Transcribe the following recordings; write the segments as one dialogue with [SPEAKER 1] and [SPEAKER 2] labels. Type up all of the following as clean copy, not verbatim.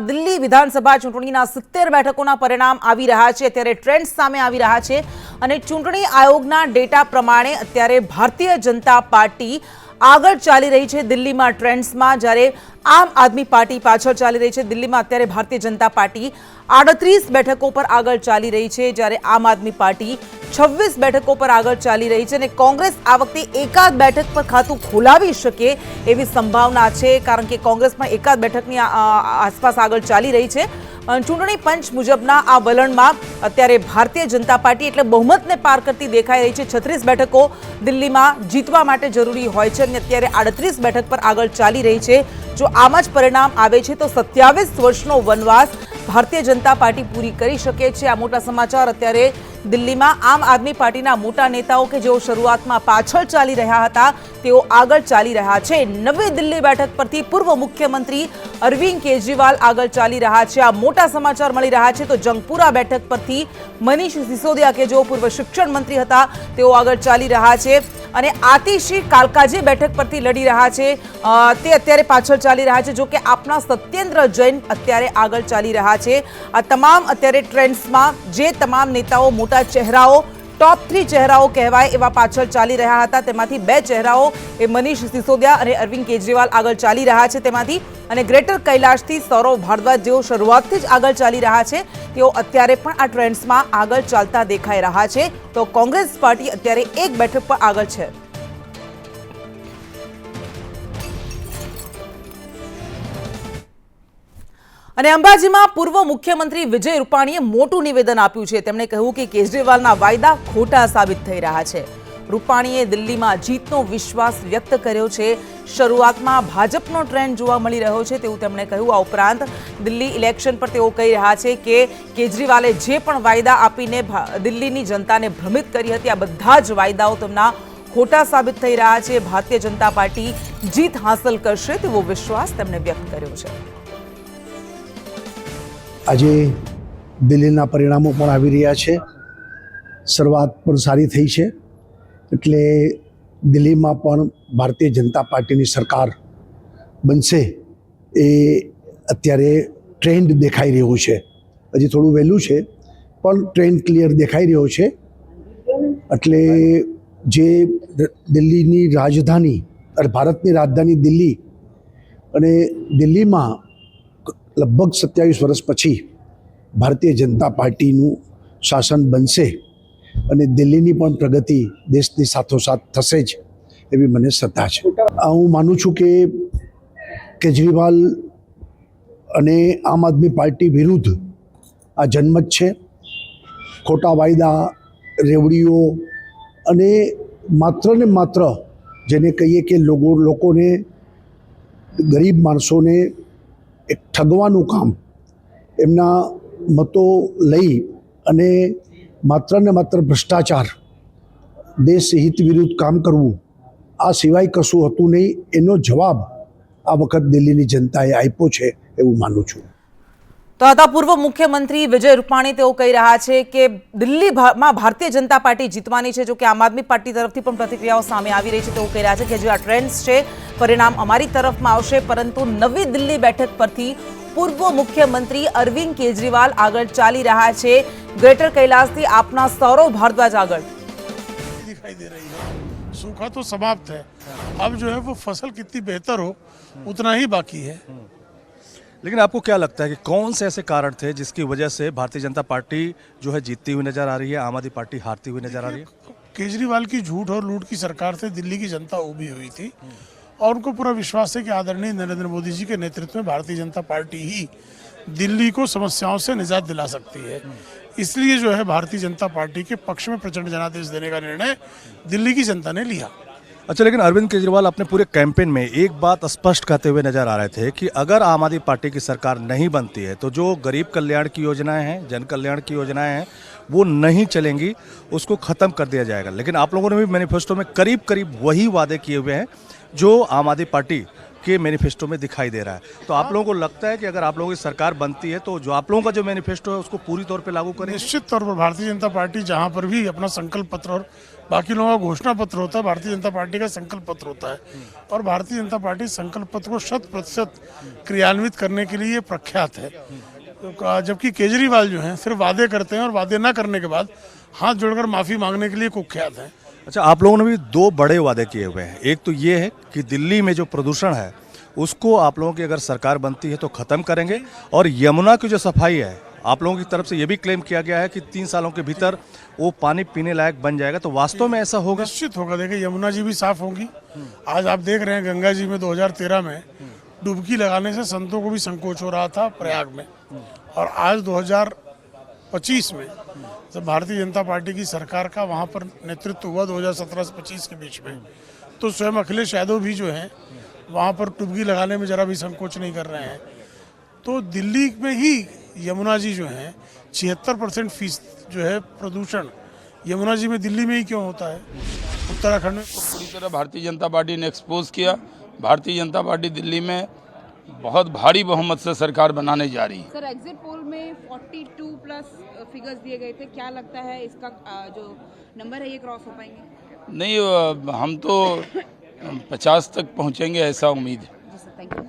[SPEAKER 1] દિલ્હી વિધાનસભા ચૂંટણીના 70 બેઠકોના પરિણામ આવી રહ્યા છે। અત્યારે ટ્રેન્ડ સામે આવી રહ્યા છે અને ચૂંટણી આયોગના ડેટા પ્રમાણે અત્યારે ભારતીય જનતા પાર્ટી આગળ ચાલી રહી છે દિલ્હીમાં ટ્રેન્ડ્સમાં, જ્યારે આમ આદમી પાર્ટી પાછળ ચાલી રહી છે। દિલ્હીમાં અત્યારે ભારતીય જનતા પાર્ટી 38 બેઠકો પર આગળ ચાલી રહી છે, જ્યારે આમ આદમી પાર્ટી 26 બેઠકો પર આગળ ચાલી રહી છે અને કોંગ્રેસ આ વખતે એકાદ બેઠક પર ખાતું ખોલાવી શકે એવી સંભાવના છે, કારણ કે કોંગ્રેસ પણ એકાદ બેઠકની આસપાસ આગળ ચાલી રહી છે। ચૂંટણી પંચ મુજબના આ વલણમાં અત્યારે ભારતીય જનતા પાર્ટી એટલે બહુમતને પાર કરતી દેખાઈ રહી છે। 36 બેઠકો દિલ્હીમાં જીતવા માટે જરૂરી હોય છે અને અત્યારે 38 બેઠક પર આગળ ચાલી રહી છે। જો આમ જ પરિણામ આવે છે તો 27 વર્ષનો વનવાસ ભારતીય જનતા પાર્ટી પૂરી કરી શકે છે। આ મોટા સમાચાર અત્યારે દિલ્હીમાં આમ આદમી પાર્ટીના મોટા નેતાઓ કે જેઓ શરૂઆતમાં પાછળ ચાલી રહ્યા હતા તેઓ આગળ ચાલી રહ્યા છે। નવી દિલ્હી બેઠક પરથી પૂર્વ મુખ્યમંત્રી અરવિંદ કેજરીવાલ આગળ ચાલી રહ્યા છે। આ મોટા સમાચાર મળી રહ્યા છે તો જંગપુરા બેઠક પરથી મનીષ સિસોદિયા કે જેઓ પૂર્વ શિક્ષણ મંત્રી હતા તેઓ આગળ ચાલી રહ્યા છે અને આતિશી કાલકાજી બેઠક પરથી લડી રહ્યા છે તે અત્યારે પાછળ ચાલી રહ્યા છે। જો કે આપના સત્યેન્દ્ર જૈન અત્યારે આગળ ચાલી રહ્યા છે। આ તમામ અત્યારે ટ્રેન્ડ્સમાં જે તમામ નેતાઓ મોટા ચહેરાઓ ટોપ 3 ચહેરાઓ કહેવાય એવા પાછળ ચાલી રહ્યા હતા તેમાંથી 2 ચહેરાઓ એ મનીષ સિસોદિયા અને અરવિંદ કેજરીવાલ આગળ ચાલી રહ્યા છે તેમાંથી, અને ગ્રેટર કૈલાશથી સૌરવ ભારદ્વાજ જેઓ શરૂઆતથી જ આગળ ચાલી રહ્યા છે તેઓ અત્યારે પણ આ ટ્રેન્ડ્સમાં આગળ ચાલતા દેખાઈ રહ્યા છે। તો કોંગ્રેસ પાર્ટી અત્યારે એક બેઠક પર આગળ છે। અને અંબાજીમાં પૂર્વ મુખ્યમંત્રી વિજય રૂપાણીએ મોટું નિવેદન આપ્યું છે। તેમણે કહ્યું કે કેજરીવાલના વાયદા ખોટા સાબિત થઈ રહ્યા છે। રૂપાણીએ દિલ્હીમાં જીતનો વિશ્વાસ વ્યક્ત કર્યો છે। શરૂઆતમાં ભાજપનો ટ્રેન્ડ જોવા મળી રહ્યો છે તેવું તેમણે કહ્યું। આ ઉપરાંત દિલ્હી ઇલેક્શન પર તેઓ કહી રહ્યા છે કે કેજરીવાલે જે પણ વાયદા આપીને દિલ્હીની જનતાને ભ્રમિત કરી હતી આ બધા જ વાયદાઓ તેમના ખોટા સાબિત થઈ રહ્યા છે। ભારતીય જનતા પાર્ટી જીત હાંસલ કરશે તેવો વિશ્વાસ તેમણે વ્યક્ત કર્યો છે।
[SPEAKER 2] આજે દિલ્હીના પરિણામો પણ આવી રહ્યા છે। શરૂઆત પણ સારી થઈ છે, એટલે દિલ્હીમાં પણ ભારતીય જનતા પાર્ટીની સરકાર બનશે એ અત્યારે ટ્રેન્ડ દેખાઈ રહ્યો છે। હજી થોડું વહેલું છે પણ ટ્રેન્ડ ક્લિયર દેખાઈ રહ્યો છે। એટલે જે દિલ્હીની રાજધાની અને ભારતની રાજધાની દિલ્હી અને દિલ્હીમાં લગભગ 27 વર્ષ પછી ભારતીય જનતા પાર્ટીનું શાસન બનશે અને દિલ્હીની પણ પ્રગતિ દેશની સાથોસાથ થશે જ એવી મને શ્રદ્ધા છે। હું માનું છું કે કેજરીવાલ અને આમ આદમી પાર્ટી વિરુદ્ધ આ જનમત છે। ખોટા વાયદા, રેવડીઓ અને માત્ર ને માત્ર જેને કહીએ કે લોકોને, ગરીબ માણસોને એક ઠગવાનું કામ, એમના મતો લઈ અને માત્ર ને માત્ર ભ્રષ્ટાચાર, દેશ હિત વિરુદ્ધ કામ કરવું, આ સિવાય કશું હતું નહીં। એનો જવાબ આ વખત દિલ્હીની જનતાએ આપ્યો છે એવું માનું છું।
[SPEAKER 1] તો હતા પૂર્વ મુખ્યમંત્રી વિજય રૂપાણી। તેઓ કહી રહ્યા છે કે દિલ્હીમાં ભારતીય જનતા પાર્ટી જીતવાની છે। જો કે આમ આદમી પાર્ટી તરફથી પણ પ્રતિક્રિયાઓ સામે આવી રહી છે। તેઓ કહી રહ્યા છે કે જે આ ટ્રેન્ડ્સ છે પરિણામ અમારી તરફમાં આવશે, પરંતુ નવી દિલ્હી બેઠક પરથી પૂર્વ મુખ્યમંત્રી અરવિંદ કેજરીવાલ આગળ ચાલી રહ્યા છે। ग्रेटर कैलाश थी आपना सौरव भारद्वाज आगळ
[SPEAKER 3] दिखाई दे रही है। सूखा तो समाप्त है, अब जो है वो फसल कितनी बेहतर हो उतना ही बाकी है।
[SPEAKER 4] लेकिन आपको क्या लगता है कि कौन से ऐसे कारण थे जिसकी वजह से भारतीय जनता पार्टी जो है जीतती हुई नजर आ रही है, आम आदमी पार्टी हारती हुई नजर आ रही है?
[SPEAKER 3] केजरीवाल की झूठ और लूट की सरकार से दिल्ली की जनता उभी हुई थी और उनको पूरा विश्वास है कि आदरणीय नरेंद्र मोदी जी के नेतृत्व में भारतीय जनता पार्टी ही दिल्ली को समस्याओं से निजात दिला सकती है। इसलिए जो है भारतीय जनता पार्टी के पक्ष में प्रचंड जनादेश देने का निर्णय दिल्ली की जनता ने लिया।
[SPEAKER 4] अच्छा, लेकिन अरविंद केजरीवाल अपने पूरे कैंपेन में एक बात स्पष्ट कहते हुए नजर आ रहे थे कि अगर आम आदमी पार्टी की सरकार नहीं बनती है तो जो गरीब कल्याण की योजनाएं हैं, जन कल्याण की योजनाएं हैं, वो नहीं चलेंगी, उसको खत्म कर दिया जाएगा। लेकिन आप लोगों ने भी मैनिफेस्टो में करीब करीब वही वादे किए हुए हैं जो आम आदमी पार्टी के मैनिफेस्टो में दिखाई दे रहा है। तो आप लोगों को लगता है कि अगर आप लोगों की सरकार बनती है तो जो आप लोगों का जो मैनिफेस्टो है उसको पूरी तौर पे लागू करेंगे?
[SPEAKER 3] निश्चित तौर पर भारतीय जनता पार्टी जहां पर भी अपना संकल्प पत्र और बाकी लोगों का घोषणा पत्र होता है, भारतीय जनता पार्टी का संकल्प पत्र होता है और भारतीय जनता पार्टी संकल्प पत्र को 100% क्रियान्वित करने के लिए प्रख्यात है। तो जबकि केजरीवाल जो हैं सिर्फ वादे करते हैं और वादे न करने के बाद हाथ जोड़कर माफी मांगने के लिए कुख्यात हैं।
[SPEAKER 4] अच्छा, आप लोगों ने भी 2 बड़े वादे किए हुए हैं। एक तो ये है कि दिल्ली में जो प्रदूषण है उसको आप लोगों की अगर सरकार बनती है तो खत्म करेंगे, और यमुना की जो सफाई है आप लोगों की तरफ से ये भी क्लेम किया गया है कि 3 सालों के भीतर वो पानी पीने लायक बन जाएगा। तो वास्तव में ऐसा होगा?
[SPEAKER 3] निश्चित होगा। देखिए, यमुना जी भी साफ होंगी। आज आप देख रहे हैं गंगा जी में 2013 में डुबकी लगाने से संतों को भी संकोच हो रहा था प्रयाग में, और आज 2025 में जब भारतीय जनता पार्टी की सरकार का वहाँ पर नेतृत्व हुआ 2017 से 25 के बीच में, तो स्वयं अखिलेश यादव भी जो हैं वहाँ पर डुबकी लगाने में जरा भी संकोच नहीं कर रहे हैं। तो दिल्ली में ही यमुना जी जो हैं 76% फीसद जो है प्रदूषण यमुना जी में दिल्ली में ही क्यों होता है, उत्तराखंड में
[SPEAKER 5] पूरी तरह भारतीय जनता पार्टी ने एक्सपोज किया। भारतीय जनता पार्टी दिल्ली में बहुत भारी बहुमत से सरकार बनाने जा रही है।
[SPEAKER 6] सर, एग्जिट पोल में 42 प्लस फिगर्स दिए गए थे, क्या लगता है इसका जो नंबर है ये क्रॉस हो पाएंगे?
[SPEAKER 5] नहीं, हम तो 50 तक पहुंचेंगे ऐसा उम्मीद है।
[SPEAKER 6] जी सर, थैंक यू।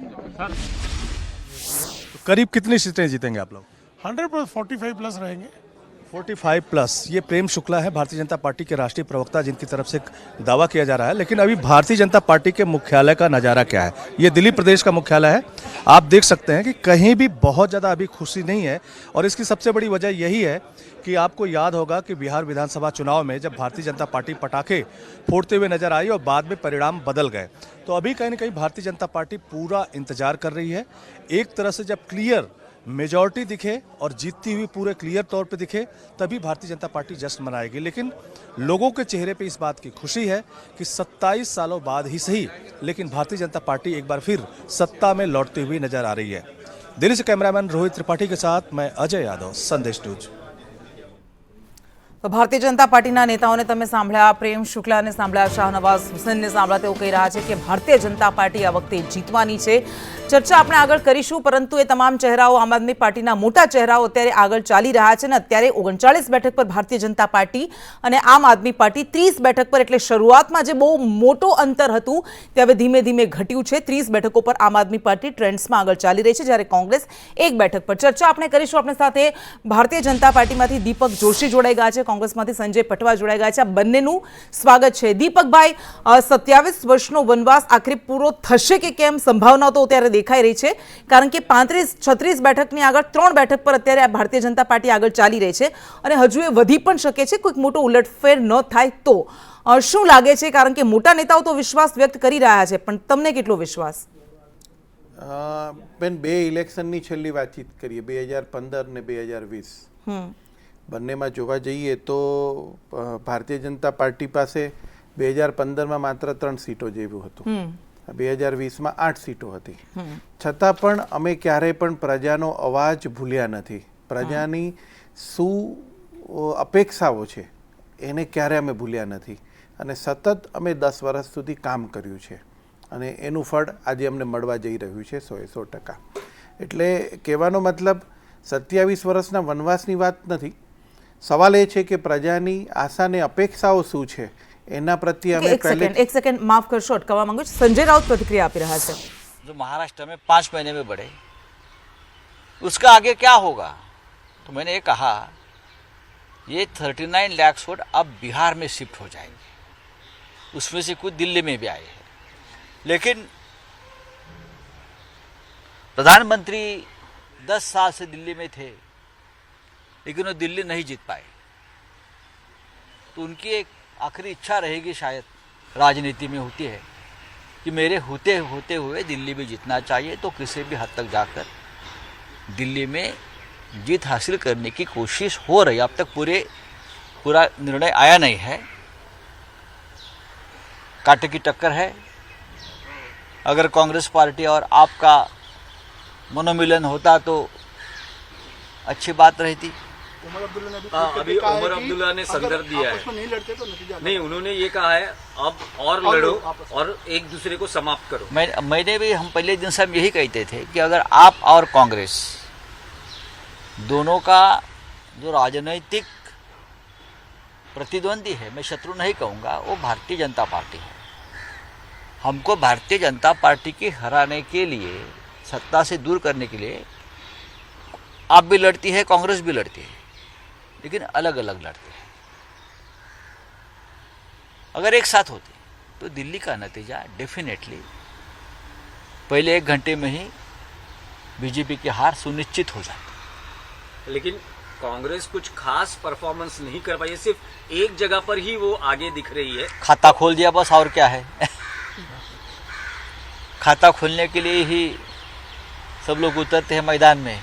[SPEAKER 4] तो करीब कितनी सीटें जीतेंगे आप लोग?
[SPEAKER 3] 100% 45 प्लस रहेंगे।
[SPEAKER 4] 45 प्लस। ये प्रेम शुक्ला है, भारतीय जनता पार्टी के राष्ट्रीय प्रवक्ता, जिनकी तरफ से दावा किया जा रहा है। लेकिन अभी भारतीय जनता पार्टी के मुख्यालय का नज़ारा क्या है? ये दिल्ली प्रदेश का मुख्यालय है। आप देख सकते हैं कि कहीं भी बहुत ज़्यादा अभी खुशी नहीं है, और इसकी सबसे बड़ी वजह यही है कि आपको याद होगा कि बिहार विधानसभा चुनाव में जब भारतीय जनता पार्टी पटाखे फोड़ते हुए नजर आई और बाद में परिणाम बदल गए, तो अभी कहीं ना कहीं भारतीय जनता पार्टी पूरा इंतजार कर रही है। एक तरह से जब क्लियर मेजॉरिटी दिखे और जीतती हुई पूरे क्लियर तौर पे दिखे, तभी भारतीय जनता पार्टी जश्न मनाएगी। लेकिन लोगों के चेहरे पे इस बात की खुशी है कि 27 सालों बाद ही सही, लेकिन भारतीय जनता पार्टी एक बार फिर सत्ता में लौटती हुई नजर आ रही है। दिल्ली से कैमरामैन रोहित त्रिपाठी के साथ मैं अजय यादव, संदेश न्यूज।
[SPEAKER 1] તો ભારતીય જનતા પાર્ટીના નેતાઓને તમે સાંભળ્યા, પ્રેમ શુક્લાને સાંભળ્યા, શાહનવાઝ હુસૈનને સાંભળ્યા, તેઓ કહી રહ્યા છે કે ભારતીય જનતા પાર્ટી આ વખતે જીતવાની છે। ચર્ચા આપણે આગળ કરીશું, પરંતુ એ તમામ ચહેરાઓ, આમ આદમી પાર્ટીના મોટા ચહેરાઓ અત્યારે આગળ ચાલી રહ્યા છે ને અત્યારે 39 બેઠક પર ભારતીય જનતા પાર્ટી અને આમ આદમી પાર્ટી 30 બેઠક પર, એટલે શરૂઆતમાં જે બહુ મોટો અંતર હતું તે હવે ધીમે ધીમે ઘટ્યું છે। 30 બેઠકો પર આમ આદમી પાર્ટી ટ્રેન્ડ્સમાં આગળ ચાલી રહી છે, જ્યારે કોંગ્રેસ 1 બેઠક પર। ચર્ચા આપણે કરીશું। આપણી સાથે ભારતીય જનતા પાર્ટીમાંથી દીપક જોશી જોડાઈ ગયા છે, કોંગ્રેસમાંથી સંજય પટવા જોડાઈ ગયા છે। આ બંનેનું સ્વાગત છે। દીપકભાઈ, 27 વર્ષનો વનવાસ આખરે પૂરો થશે કે કેમ? સંભાવના તો અત્યારે દેખાઈ રહી છે, કારણ કે 35-36 બેઠકની આગળ 3 બેઠક પર અત્યારે આ ભારતીય જનતા પાર્ટી આગળ ચાલી રહી છે અને હજુ એ વધી પણ શકે છે, કોઈક મોટો ઉલટફેર ન થાય તો। શું લાગે છે? કારણ કે મોટા નેતાઓ તો વિશ્વાસ વ્યક્ત કરી રહ્યા છે, પણ તમને કેટલો વિશ્વાસ?
[SPEAKER 7] બેન, 2 ઇલેક્શનની છેલ્લી વાતચીત કરીએ, 2015 ને 2020। બંનેમાં જોવા જઈએ તો ભારતીય જનતા પાર્ટી પાસે 2015માં માત્ર 3 સીટો જેવું હતું, 2020માં 8 સીટો હતી। છતાં પણ અમે ક્યારેય પણ પ્રજાનો અવાજ ભૂલ્યા નથી। પ્રજાની શું અપેક્ષાઓ છે એને ક્યારે અમે ભૂલ્યા નથી, અને સતત અમે 10 વર્ષ સુધી કામ કર્યું છે, અને એનું ફળ આજે અમને મળવા જઈ રહ્યું છે 100%। એટલે કહેવાનો મતલબ 27 વર્ષના વનવાસની વાત નથી। સવાલ એ છે કે પ્રજાની આશા ને અપેક્ષાઓ શું છે એના પ્રત્યે અમે
[SPEAKER 1] એક સેકન્ડ માફ કરશો, અટકાવવા માંગુ છું। સંજય રાउत प्रतिक्रिया આપી રહ્યા છે।
[SPEAKER 8] जो महाराष्ट्र में 5 महीने में बढ़े, उसका आगे क्या होगा? तो मैंने ये कहा, ये 39 लाख वोट अब बिहार में शिफ्ट हो जाएंगे, उसमें से कुछ दिल्ली में भी आए हैं। लेकिन प्रधानमंत्री 10 साल से दिल्ली में थे, लेकिन वो दिल्ली नहीं जीत पाए, तो उनकी एक आखिरी इच्छा रहेगी, शायद राजनीति में होती है, कि मेरे होते हुए दिल्ली में जीतना चाहिए। तो किसी भी हद तक जाकर दिल्ली में जीत हासिल करने की कोशिश हो रही है। अब तक पूरा निर्णय आया नहीं है, कांटे की टक्कर है। अगर कांग्रेस पार्टी और आपका मनोमिलन होता तो अच्छी बात रहती,
[SPEAKER 9] अभी उमर अब्दुल्ला ने संदर्भ दिया है,
[SPEAKER 10] नहीं लड़ते तो नतीजा
[SPEAKER 9] नहीं, उन्होंने ये कहा है अब और लड़ो और एक दूसरे को समाप्त करो।
[SPEAKER 8] मैंने भी, हम पहले दिन से हम यही कहते थे कि अगर आप और कांग्रेस दोनों का जो राजनीतिक प्रतिद्वंदी है, मैं शत्रु नहीं कहूँगा, वो भारतीय जनता पार्टी है। हमको भारतीय जनता पार्टी की हराने के लिए, सत्ता से दूर करने के लिए आप भी लड़ती है, कांग्रेस भी लड़ती है, लेकिन अलग अलग लड़ते हैं। अगर एक साथ होते तो दिल्ली का नतीजा डेफिनेटली पहले 1 घंटे में ही बीजेपी की हार सुनिश्चित हो जाती।
[SPEAKER 9] लेकिन कांग्रेस कुछ खास परफॉर्मेंस नहीं कर पाई है, सिर्फ एक जगह पर ही वो आगे दिख रही है।
[SPEAKER 8] खाता खोल दिया बस, और क्या है। खाता खोलने के लिए ही सब लोग उतरते हैं मैदान में,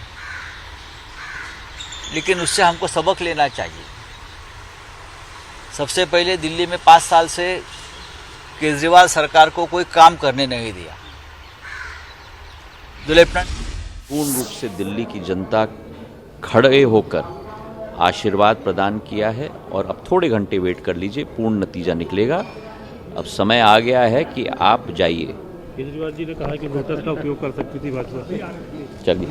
[SPEAKER 8] लेकिन उससे हमको सबक लेना चाहिए। सबसे पहले दिल्ली में 5 साल से केजरीवाल सरकार को कोई काम करने नहीं दिया। जो लेफ्टिनेंट
[SPEAKER 11] पूर्ण रूप से दिल्ली की जनता खड़े होकर आशीर्वाद प्रदान किया है और अब थोड़े घंटे वेट कर लीजिए, पूर्ण नतीजा निकलेगा। अब समय आ गया है कि आप जाइए।
[SPEAKER 12] केजरीवाल जी ने कहा कि वोटर का उपयोग कर सकती थी भाजपा।
[SPEAKER 11] चलिए।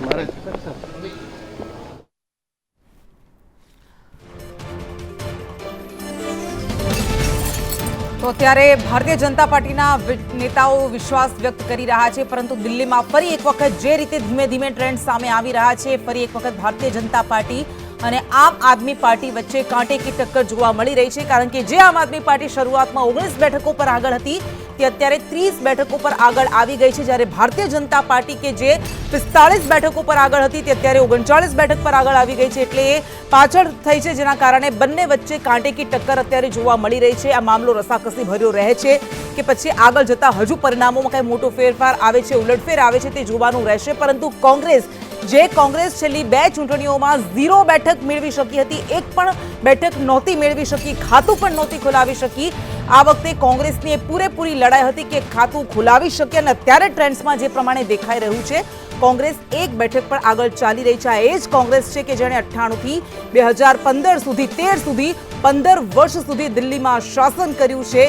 [SPEAKER 1] તો અત્યારે ભારતીય જનતા પાર્ટીના નેતાઓ વિશ્વાસ વ્યક્ત કરી રહ્યા છે, પરંતુ દિલ્હીમાં ફરી એક વખત જે રીતે ધીમે ધીમે ટ્રેન્ડ સામે આવી રહ્યા છે, ફરી એક વખત ભારતીય જનતા પાર્ટી અને આમ આદમી પાર્ટી વચ્ચે કાંટે કી ટક્કર જોવા મળી રહી છે। કારણ કે જે આમ આદમી પાર્ટી શરૂઆતમાં 19 બેઠકો પર આગળ હતી તે અત્યારે 30 બેઠકો પર આગળ આવી ગઈ છે, જ્યારે ભારતીય જનતા પાર્ટી કે જે 45 બેઠકો પર આગળ હતી તે અત્યારે 39 બેઠક પર આગળ આવી ગઈ છે। એટલે એ પાછળ થઈ છે, જેના કારણે બંને વચ્ચે કાંટે કી ટક્કર અત્યારે જોવા મળી રહી છે। આ મામલો રસાકસી ભર્યો રહે છે કે પછી આગળ જતા હજુ પરિણામોમાં કંઈ મોટો ફેરફાર આવે છે, ઉલટફેર આવે છે, તે જોવાનું રહેશે। પરંતુ કોંગ્રેસ છેલ્લી 2 ચૂંટણીઓમાં 0 બેઠક મેળવી શકી હતી, એક પણ બેઠક નહોતી મેળવી શકી, ખાતું પણ નહોતી ખોલાવી શકી। આ વખતે કોંગ્રેસની પૂરેપૂરી લડાઈ હતી કે ખાતું ખોલાવી શકે, અને અત્યારે ટ્રેન્ડ્સમાં જે પ્રમાણે દેખાઈ રહ્યું છે કોંગ્રેસ 1 બેઠક પર આગળ ચાલી રહી છે। આ એ જ કોંગ્રેસ છે કે જેણે 98 થી 2015 સુધી 13 સુધી 15 વર્ષ સુધી દિલ્હીમાં શાસન કર્યું છે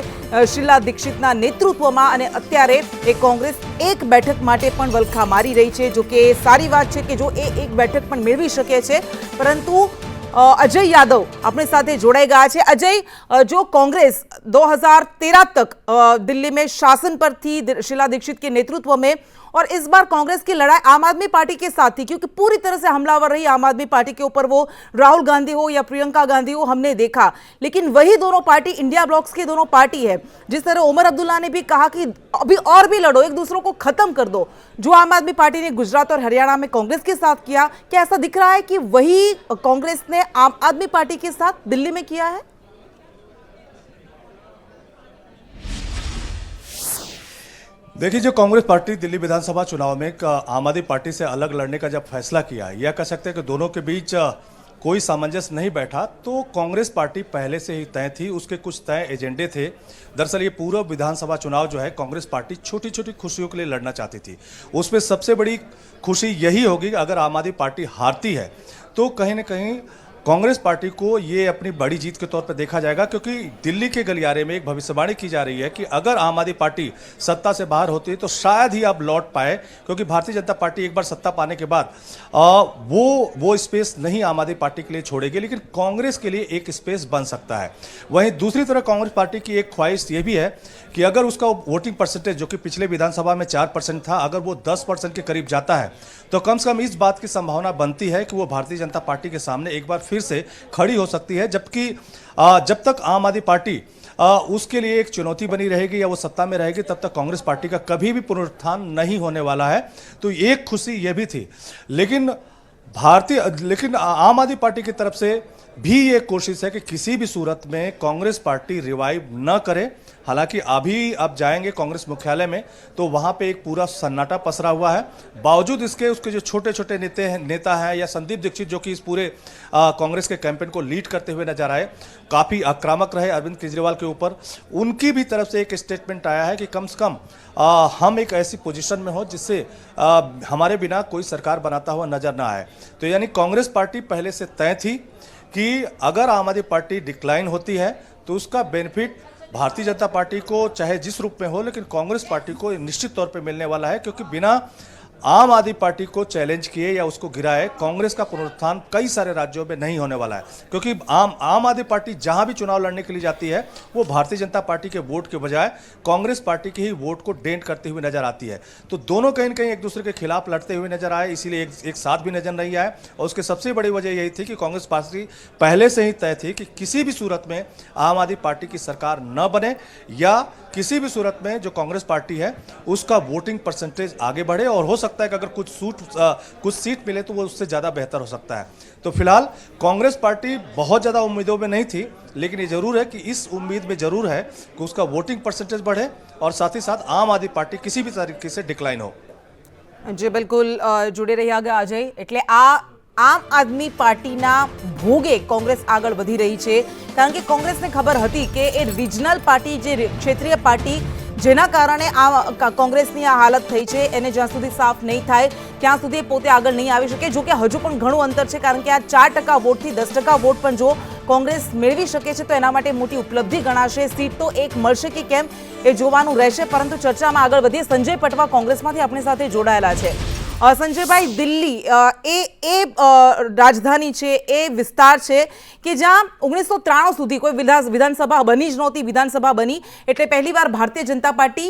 [SPEAKER 1] શીલા દીક્ષિતના નેતૃત્વમાં, અને અત્યારે એ કોંગ્રેસ 1 બેઠક માટે પણ વલખા મારી રહી છે। જો કે સારી વાત છે કે જો એ 1 બેઠક પણ મેળવી શકે છે, પરંતુ अजय यादव अपने साथ जोड़ाई गया है। अजय, जो कांग्रेस 2013 तक दिल्ली में शासन पर थी शीला दीक्षित के नेतृत्व में, और इस बार कांग्रेस की लड़ाई आम आदमी पार्टी के साथ थी, क्योंकि पूरी तरह से हमलावर रही आम आदमी पार्टी के ऊपर, वो राहुल गांधी हो या प्रियंका गांधी हो, हमने देखा। लेकिन वही दोनों पार्टी इंडिया ब्लॉक्स की दोनों पार्टी है। जिस तरह उमर अब्दुल्ला ने भी कहा कि अभी और भी लड़ो, एक दूसरों को खत्म कर दो, जो आम आदमी पार्टी ने गुजरात और हरियाणा में कांग्रेस के साथ किया, क्या ऐसा दिख रहा है कि वही कांग्रेस ने आम आदमी पार्टी के साथ दिल्ली में किया है?
[SPEAKER 4] देखिए, जो कांग्रेस पार्टी दिल्ली विधानसभा चुनाव में आम आदमी पार्टी से अलग लड़ने का जब फैसला किया, यह कह सकते हैं कि दोनों के बीच कोई सामंजस्य नहीं बैठा, तो कांग्रेस पार्टी पहले से ही तय थी, उसके कुछ तय एजेंडे थे। दरअसल ये पूर्व विधानसभा चुनाव जो है कांग्रेस पार्टी छोटी छोटी खुशियों के लिए लड़ना चाहती थी। उसमें सबसे बड़ी खुशी यही होगी कि अगर आम आदमी पार्टी हारती है तो कहीं ना कहीं कांग्रेस पार्टी को ये अपनी बड़ी जीत के तौर पर देखा जाएगा, क्योंकि दिल्ली के गलियारे में एक भविष्यवाणी की जा रही है कि अगर आम आदमी पार्टी सत्ता से बाहर होती है तो शायद ही अब लौट पाए, क्योंकि भारतीय जनता पार्टी एक बार सत्ता पाने के बाद वो स्पेस नहीं आम आदमी पार्टी के लिए छोड़ेगी, लेकिन कांग्रेस के लिए एक स्पेस बन सकता है। वहीं दूसरी तरफ कांग्रेस पार्टी की एक ख्वाहिश ये भी है कि अगर उसका वोटिंग परसेंटेज, जो कि पिछले विधानसभा में 4% था, अगर वो 10% के करीब जाता है तो कम से कम इस बात की संभावना बनती है कि वो भारतीय जनता पार्टी के सामने एक बार फिर से खड़ी हो सकती है। जबकि जब तक आम आदमी पार्टी उसके लिए एक चुनौती बनी रहेगी या वो सत्ता में रहेगी, तब तक कांग्रेस पार्टी का कभी भी पुनरुत्थान नहीं होने वाला है। तो एक खुशी ये भी थी, लेकिन आम आदमी पार्टी की तरफ से भी ये कोशिश है कि किसी भी सूरत में कांग्रेस पार्टी रिवाइव न करे। हालांकि अभी आप जाएंगे कांग्रेस मुख्यालय में तो वहां पे एक पूरा सन्नाटा पसरा हुआ है। बावजूद इसके उसके जो छोटे छोटे नेता हैं या संदीप दीक्षित जो कि इस पूरे कांग्रेस के कैंपेन को लीड करते हुए नजर आए, काफ़ी आक्रामक रहे अरविंद केजरीवाल के ऊपर। उनकी भी तरफ से एक स्टेटमेंट आया है कि कम से कम हम एक ऐसी पोजीशन में हो जिससे हमारे बिना कोई सरकार बनाता हुआ नजर ना आए। तो यानी कांग्रेस पार्टी पहले से तय थी कि अगर आम आदमी पार्टी डिक्लाइन होती है तो उसका बेनिफिट भारतीय जनता पार्टी को चाहे जिस रूप में हो, लेकिन कांग्रेस पार्टी को निश्चित तौर पे मिलने वाला है, क्योंकि बिना आम आदमी पार्टी को चैलेंज किए या उसको गिराए कांग्रेस का पुनरुत्थान कई सारे राज्यों में नहीं होने वाला है। क्योंकि आम आदमी पार्टी जहां भी चुनाव लड़ने के लिए जाती है वो भारतीय जनता पार्टी के वोट के बजाय कांग्रेस पार्टी के ही वोट को डेंट करती हुई नजर आती है। तो दोनों कहीं न कहीं एक दूसरे के खिलाफ लड़ते हुए नजर आए, इसीलिए एक साथ भी नजर नहीं आए। और उसकी सबसे बड़ी वजह यही थी कि कांग्रेस पार्टी पहले से ही तय थी कि किसी भी सूरत में आम आदमी पार्टी की सरकार न बने या किसी भी सूरत में जो कांग्रेस पार्टी है उसका वोटिंग परसेंटेज आगे बढ़े, और हो सकता है कि अगर कुछ सीट मिले तो वो उससे ज़्यादा बेहतर हो सकता है। तो फिलहाल कांग्रेस पार्टी बहुत ज़्यादा उम्मीदों में नहीं थी, लेकिन ये जरूर है कि इस उम्मीद में जरूर है कि उसका वोटिंग परसेंटेज बढ़े और साथ ही साथ आम आदमी पार्टी किसी भी तरीके से डिक्लाइन हो।
[SPEAKER 1] जी बिल्कुल, जुड़े रही आगे अजय। એટલે આમ આદમી પાર્ટીના ભોગે કોંગ્રેસ આગળ વધી રહી છે, કારણ કે કોંગ્રેસને ખબર હતી કે એ રિજનલ પાર્ટી, જે ક્ષેત્રીય પાર્ટી જેના કારણે આ કોંગ્રેસની આ હાલત થઈ છે, એને જ્યાં સુધી સાફ નહીં થાય ત્યાં સુધી પોતે આગળ નહીં આવી શકે। જો કે હજુ પણ ઘણું અંતર છે, કારણ કે આ 4% વોટથી 10% વોટ પણ જો કોંગ્રેસ મેળવી શકે છે તો એના માટે મોટી ઉપલબ્ધિ ગણાશે। સીટ તો એક મળશે કે કેમ એ જોવાનું રહેશે, પરંતુ ચર્ચામાં આગળ વધીએ। સંજય પટવા કોંગ્રેસમાંથી આપણી સાથે જોડાયેલા છે। સંજયભાઈ, દિલ્હી એ રાજધાની છે, એ વિસ્તાર છે કે જ્યાં 1993 સુધી કોઈ વિધાનસભા બની જ નહોતી। વિધાનસભા બની એટલે પહેલીવાર ભારતીય જનતા પાર્ટી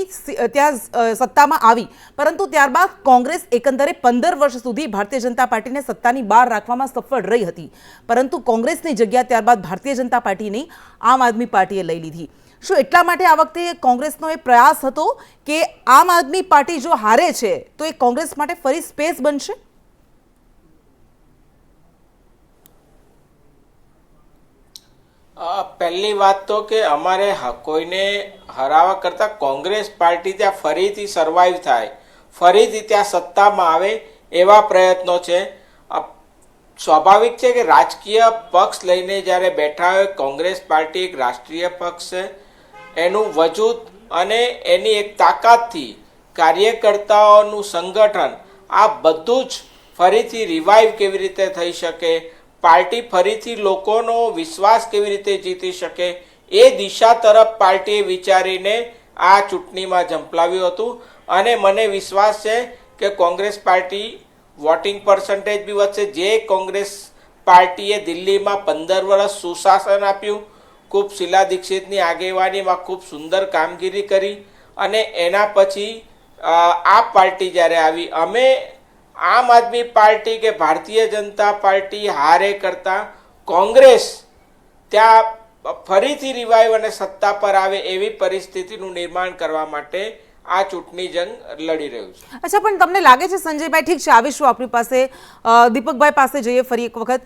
[SPEAKER 1] ત્યાં સત્તામાં આવી, પરંતુ ત્યારબાદ કોંગ્રેસ એકંદરે 15 વર્ષ સુધી ભારતીય જનતા પાર્ટીને સત્તાની બહાર રાખવામાં સફળ રહી હતી, પરંતુ કોંગ્રેસની જગ્યા ત્યારબાદ ભારતીય જનતા પાર્ટીની આમ આદમી પાર્ટીએ લઈ લીધી। શું એટલા માટે આ વખતે કોંગ્રેસનો એ પ્રયાસ હતો કે આમ આદમી પાર્ટી જો હારે છે તો એ કોંગ્રેસ માટે ફરી સ્પેસ બનશે?
[SPEAKER 10] પહેલી વાત તો કે અમારે કોઈને હરાવવા કરતાં કોંગ્રેસ પાર્ટી ત્યાં ફરીથી સર્વાઈવ થાય, ફરીથી ત્યાં સત્તામાં આવે એવા પ્રયત્નો છે। સ્વાભાવિક છે કે રાજકીય પક્ષ લઈને જ્યારે બેઠા હોય, કોંગ્રેસ પાર્ટી એક રાષ્ટ્રીય પક્ષ છે, એનું વજૂદ અને એની એક તાકાતથી કાર્યકર્તાઓનું સંગઠન આ બધું જ ફરીથી રિવાઇવ કેવી રીતે થઈ શકે, પાર્ટી ફરીથી લોકોનો વિશ્વાસ કેવી રીતે જીતી શકે, એ દિશા તરફ પાર્ટીએ વિચારીને આ ચૂંટણીમાં ઝંપલાવ્યું હતું। અને મને વિશ્વાસ છે કે કોંગ્રેસ પાર્ટી વોટિંગ પર્સન્ટેજ બી વધશે। જે કોંગ્રેસ પાર્ટીએ દિલ્હીમાં 15 વર્ષ સુશાસન આપ્યું, ખૂબ શીલા દીક્ષિતની આગેવાનીમાં ખૂબ સુંદર કામગીરી કરી, અને એના પછી આ પાર્ટી જ્યારે આવી, અમે આમ આદમી પાર્ટી કે ભારતીય જનતા પાર્ટી હારે કરતાં કોંગ્રેસ ત્યાં ફરીથી રિવાઇવ અને સત્તા પર આવે એવી પરિસ્થિતિનું નિર્માણ કરવા માટે આ ચૂંટણી જંગ લડી રહ્યું છે।
[SPEAKER 1] અચ્છા, પણ તમને લાગે છે સંજયભાઈ, ઠીક છે આવીશું આપની પાસે, દીપકભાઈ પાસે જઈએ ફરી એક વખત।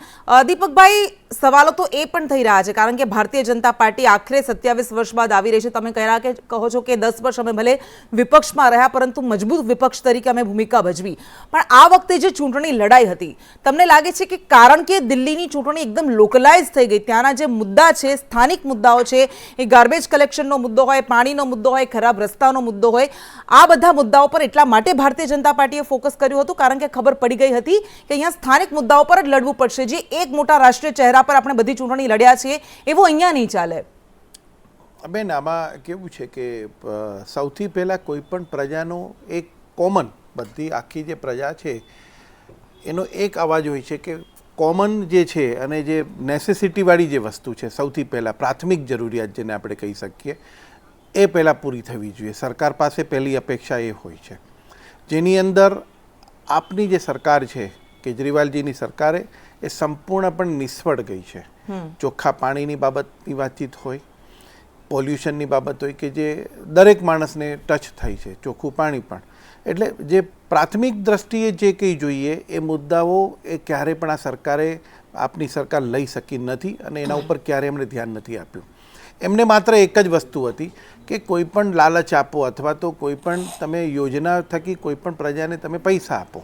[SPEAKER 1] દીપકભાઈ, સવાલો તો એ પણ થઈ રહ્યા છે, કારણ કે ભારતીય જનતા પાર્ટી આખરે 27 વર્ષ બાદ આવી રહી છે। તમે કહો છો કે 10 વર્ષ અમે ભલે વિપક્ષમાં રહ્યા, પરંતુ મજબૂત વિપક્ષ તરીકે અમે ભૂમિકા ભજવી, પણ આ વખતે જે ચૂંટણી લડાઈ હતી, તમને લાગે છે કે કારણ કે દિલ્હીની ચૂંટણી એકદમ લોકલાઇઝ થઈ ગઈ, ત્યાંના જે મુદ્દા છે, સ્થાનિક મુદ્દાઓ છે, એ ગાર્બેજ કલેક્શનનો મુદ્દો હોય, પાણીનો મુદ્દો હોય, ખરાબ રસ્તાનો મુદ્દો હોય, આ બધા મુદ્દાઓ પર એટલા માટે ભારતીય જનતા પાર્ટીએ ફોકસ કર્યું હતું કારણ કે ખબર પડી ગઈ હતી કે અહીંયા સ્થાનિક મુદ્દાઓ પર જ લડવું પડશે। જે એક મોટા રાષ્ટ્રીય ચહેરા પર આપણે બધી ચૂંટણી લડ્યા છીએ એવો અહીંયા નહીં ચાલે।
[SPEAKER 7] બેન, આમાં કેવું છે કે સૌથી પહેલાં કોઈ પણ પ્રજાનો એક કોમન, બધી આખી જે પ્રજા છે એનો એક અવાજ હોય છે કે કોમન જે છે અને જે નેસેસિટીવાળી જે વસ્તુ છે, સૌથી પહેલાં પ્રાથમિક જરૂરિયાત જેને આપણે કહી શકીએ, એ પહેલાં પૂરી થવી જોઈએ। સરકાર પાસે પહેલી અપેક્ષા એ હોય છે, જેની અંદર આપની જે સરકાર છે, કેજરીવાલજીની સરકારે એ સંપૂર્ણપણે નિષ્ફળ ગઈ છે। ચોખ્ખા પાણીની બાબતની વાતચીત હોય, પોલ્યુશનની બાબત હોય કે જે દરેક માણસને ટચ થઈ છે, ચોખ્ખું પાણી પણ, એટલે જે પ્રાથમિક દ્રષ્ટિએ જે કંઈ જોઈએ એ મુદ્દાઓ એ ક્યારે પણ આ સરકારે આપની સરકાર લઈ શકી નથી અને એના ઉપર ક્યારે એમણે ધ્યાન નથી આપ્યું. એમને માત્ર એક જ વસ્તુ હતી કે કોઈ પણ લાલચ આપો અથવા તો કોઈ પણ તમે યોજના થકી કોઈ પણ પ્રજાને તમે પૈસા આપો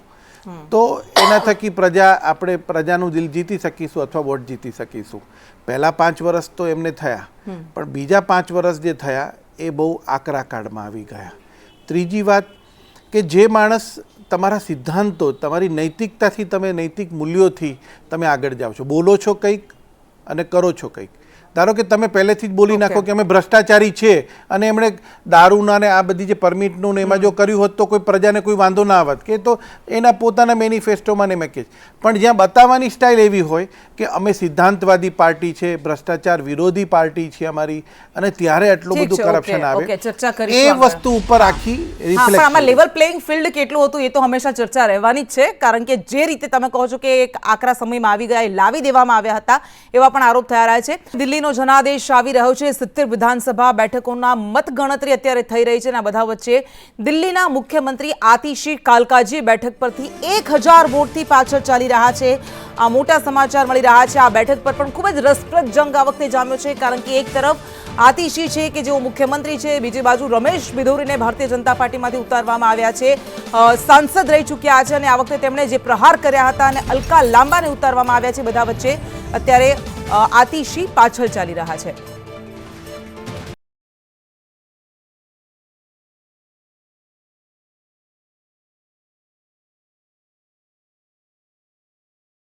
[SPEAKER 7] તો એના થકી આપણે પ્રજાનું દિલ જીતી શકીશું અથવા વોટ જીતી શકીશું. પહેલાં 5 વર્ષ તો એમને થયા, પણ બીજા 5 વર્ષ જે થયા એ બહુ આકરા કાળમાં આવી ગયા. ત્રીજી વાત કે જે માણસ તમારા સિદ્ધાંતો, તમારી નૈતિકતાથી, તમે નૈતિક મૂલ્યોથી તમે આગળ જાઓ છો, બોલો છો કંઈક અને કરો છો કંઈક. ધારો કે તમે પહેલેથી જ બોલી નાખો કે અમે ભ્રષ્ટાચારી છે અને એમણે દારૂના ને આ બધી જે પરમિટનું ને એમાં જો કર્યું હોત તો કોઈ પ્રજાને કોઈ વાંધો ના આવત, કે તો એના પોતાના મેનિફેસ્ટોમાં ને મેં કહે. પણ જ્યાં બતાવવાની સ્ટાઇલ એવી હોય કે અમે સિદ્ધાંતવાદી પાર્ટી છે, ભ્રષ્ટાચાર વિરોધી પાર્ટી છે અમારી, અને ત્યારે આટલું બધું કરપ્શન આવે, એ વસ્તુ ઉપર આખી
[SPEAKER 1] પણ આમાં લેવલ પ્લેઇંગ ફિલ્ડ કેટલું હતું એ તો હંમેશા ચર્ચા રહેવાની જ છે, કારણ કે જે રીતે તમે કહો છો કે એક આકરા સમયમાં આવી ગયા, લાવી દેવામાં આવ્યા હતા, એવા પણ આરોપ થયા રહ્યા છે. દિલ્હીનો જનાદેશ આવી રહ્યો છે. 70 વિધાનસભા બેઠકોના મતગણતરી અત્યારે થઈ રહી છે અને આ બધા વચ્ચે દિલ્હીના મુખ્યમંત્રી આતિશી કાલકાજી બેઠક પરથી 1000 વોટથી પાછળ ચાલી રહ્યા છે. આ મોટા સમાચાર મળી રહ્યા છે. આ બેઠક પર પણ ખૂબ જ રસપ્રદ જંગ આ વખતે જામ્યો છે, કારણ કે એક તરફ આતિશી છે કે જેઓ મુખ્યમંત્રી છે, બીજી બાજુ રમેશ બિધોરીને ભારતીય જનતા પાર્ટીમાંથી ઉતારવામાં આવ્યા છે, સાંસદ રહી ચૂક્યા છે અને આ વખતે તેમણે જે પ્રહાર કર્યા હતા અને અલકા લાંબાને ઉતારવામાં આવ્યા છે. બધા વચ્ચે અત્યારે આતિશી પાછળ ચાલી રહ્યા છે.